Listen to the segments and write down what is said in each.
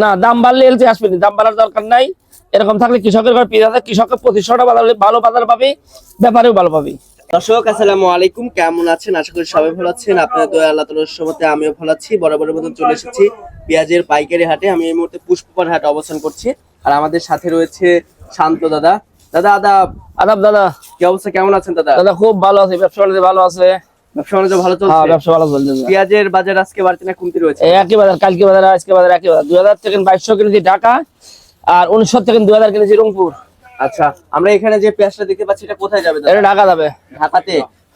না, দাম বাড়লে এলসি আসবে না, দাম বাড়ার দরকার নাই। এরকম থাকলে কৃষকের ঘর পেয়ে যাবে, কৃষকের প্রতিষ্ঠাটা ভালো বাজার পাবে, ব্যাপারেও ভালো পাবে। দর্শক আসসালামু আলাইকুম, কেমন আছেন? আশা করি সবাই ভালো আছেন। আপনাদের দয়া আল্লাহ তাআলার রহমতে আমিও ভালো আছি। বরাবরের মতন চলে এসেছি পেঁয়াজের পাইকারি হাটে। আমি এই মুহূর্তে পুষ্পপাড় হাটে অবস্থান করছি, আর আমাদের সাথে রয়েছে শান্ত দাদা। দাদা আদাব। আদাব দাদা। কি অবস্থা, কেমন আছেন দাদা? দাদা খুব ভালো আছে, ব্যবসা বাণিজ্য ভালো আছে। ব্যবসা বাণিজ্য ভালো হ্যাঁ, চলছে? ব্যবসা ভালো চলছে। পেঁয়াজের বাজার আজকে বাড়তি না কমতি রয়েছে? একই বাজার, কালকে বাজার আজকে বাজার একই বাজার। 2000 থেকে 2200 কিনেছি ঢাকা, আর 1900 থেকে 2000 কিনেছি রংপুর। আচ্ছা, আমরা এখানে যে পেঁয়াজটা দেখতে পাচ্ছি এটা কোথায় যাবে দাদা? এটা ঢাকা যাবে। ঢাকাতে?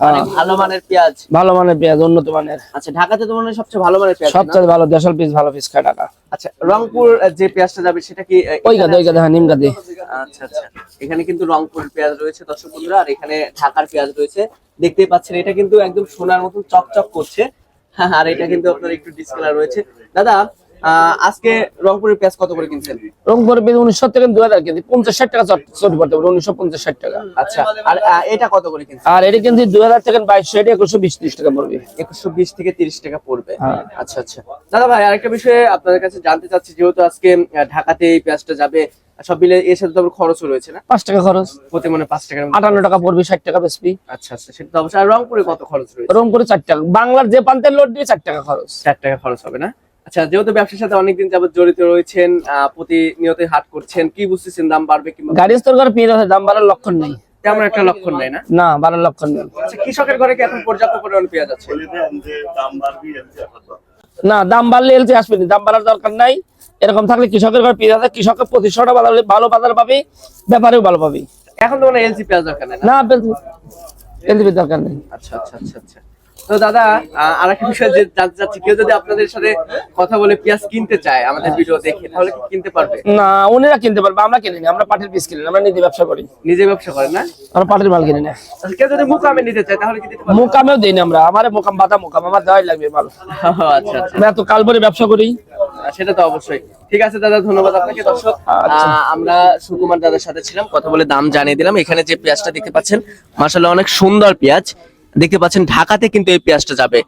অনেক ভালো মানের পেঁয়াজ। ভালো মানের পেঁয়াজ, উন্নত মানের। আচ্ছা, ঢাকাতে তো মনে হয় সবচেয়ে ভালো মানের পেঁয়াজ না? সবচেয়ে ভালো দেশাল পিস, ভালো পিস খায় ঢাকা। আচ্ছা, রংপুর যে পেঁয়াজটা যাবে সেটা কি ওই গাদে হ্যাঁ, নিম গাদে। আচ্ছা আচ্ছা, এখানে কিন্তু রংপুরের পেঁয়াজ রয়েছে দর্শক বন্ধুরা, আর এখানে ঢাকার পেঁয়াজ রয়েছে। দেখতেই পাচ্ছেন এটা কিন্তু একদম সোনার মতন চকচক করছে। হ্যাঁ, আর এটা কিন্তু আপনার একটু ডিসকালার রয়েছে। দাদা আজকে রংপুরের পেঁয়াজ কত করে কিনছেন? রংপুরের পেঁয়াজ 1900 থেকে 2000 কেজি, 50-60 টাকা চটি পড়তে পারে, 1950-60 টাকা। আচ্ছা, আর এটা কত করে কিনছেন? আর এটা কিন্তু 2000 থেকে 2200, এটা 2120-30 টাকা পড়বে। 2120 থেকে 30 টাকা পড়বে। হ্যাঁ। আচ্ছা আচ্ছা দাদা ভাই, আরেকটা বিষয়ে আপনাদের কাছে জানতে চাচ্ছি, যেহেতু আজকে ঢাকাতে এই পেঁয়াজটা যাবে, সব মিলে এর সাথে তো আবার খরচও রয়েছে না? 5 টাকা খরচ, প্রতি মনে 5 টাকার মতো। 58 টাকা পড়বে, 60 টাকা বেচবি। আচ্ছা আচ্ছা, সেটা তো অবশ্যই। আর রংপুরে কত খরচ রয়েছে? রংপুরে 4 টাকা, বাংলার যে প্রান্তের লোড দিয়ে 4 টাকা খরচ। 4 টাকা খরচ হবে না? আচ্ছা, যেহেতু ব্যবসার সাথে অনেকদিন যাবত জড়িত রয়েছেন, প্রতিনিয়ত হাট করছেন, কি বুঝতেছেন দাম বাড়বে কিংবা? গাড়ি স্তর করে পেঁয়াজ আছে, দাম বাড়ার লক্ষণ নেই। তেমন একটা লক্ষণ নাই না? না, বাড়ার লক্ষণ নেই। আচ্ছা, কৃষকের ঘরে কি এখন পর্যাপ্ত পরিমাণ পেঁয়াজ আছে? না, দাম বাড়লে এলসি আসবে না, দাম বাড়ার দরকার নাই। এরকম থাকলে কৃষকের ঘর পেঁয়াজ আছে, কৃষকের প্রতিষ্ঠাটা ভালো বাজার পাবে, ব্যাপারেও ভালো পাবে। এখন তো মানে এলসি পেঁয়াজ দরকার নাই না? না, এলসি দরকার নেই। আচ্ছা আচ্ছা আচ্ছা আচ্ছা। তো দাদা আরেকটা বিষয় যে জানতে চাচ্ছি, কেউ যদি আপনাদের সাথে কথা বলে পেঁয়াজ কিনতে চায় আমাদের ভিডিও দেখে, তাহলে কি কিনতে পারবে? না, উনিরা কিনতে পারবে, আমরা কিনি না। আমরা পাটের পিস কিনি না, আমরা নিজে ব্যবসা করি। নিজে ব্যবসা করেন না? আমরা পাটের মাল কিনি না। আচ্ছা, কেউ যদি মুকামে নিতে চায় তাহলে কি দিতে পারবে? মোকামেও দিই না আমরা, আমার মোকাম বাতা মোকাম, আমার দেওয়াই লাগবে মাল। আচ্ছা আচ্ছা, আমরা এত কালবরে ব্যবসা করি। সেটা তো অবশ্যই। ঠিক আছে দাদা, ধন্যবাদ আপনাকে। দর্শক আমরা সুকুমার দাদার সাথে ছিলাম, কথা বলে দাম জানিয়ে দিলাম। এখানে যে পেঁয়াজটা দেখতে পাচ্ছেন মাশাআল্লাহ অনেক সুন্দর পেঁয়াজ দেখতে পাচ্ছেন। ঢাকাতে কিন্তু এই পেঁয়াজটা যাবে,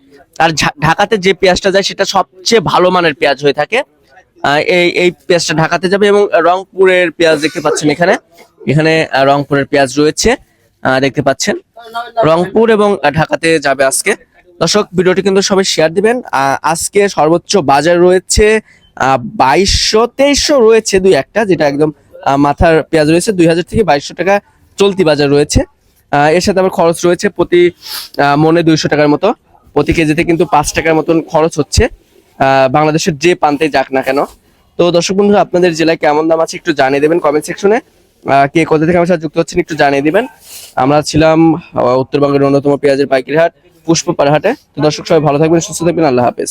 আর ঢাকাতে যে পেঁয়াজটা যায় সেটা সবচেয়ে ভালো মানের পেঁয়াজ হয়ে থাকে। এই পেঁয়াজটা ঢাকাতে যাবে। এবং রংপুরের পেঁয়াজ দেখতে পাচ্ছেন, এখানে রংপুরের পেঁয়াজ রয়েছে, দেখতে পাচ্ছেন রংপুর এবং ঢাকাতে যাবে আজকে। দর্শক ভিডিওটি কিন্তু সবাই শেয়ার দিবেন। আজকে সর্বোচ্চ বাজার রয়েছে 2200-2300 রয়েছে, দুই একটা যেটা একদম মাথার পেঁয়াজ রয়েছে 2000 থেকে 2200 টাকা চলতি বাজার রয়েছে। এর সাথে আবার খরচ রয়েছে প্রতি মনে 200 টাকার মতো, প্রতি কেজিতে কিন্তু 5 টাকার মতন খরচ হচ্ছে বাংলাদেশের যে প্রান্তে যাক না কেন। তো দর্শক বন্ধুরা, আপনাদের জেলায় কেমন দাম আছে একটু জানিয়ে দেবেন কমেন্ট সেকশনে। কে কোথা থেকে আমার সাথে যুক্ত হচ্ছেন একটু জানিয়ে দিবেন। আমরা ছিলাম উত্তরবঙ্গের অন্যতম পেঁয়াজের পাইকারি হাট পুষ্পপাড় হাটে। তো দর্শক সবাই ভালো থাকবেন, সুস্থ থাকবেন, আল্লাহ হাফেজ।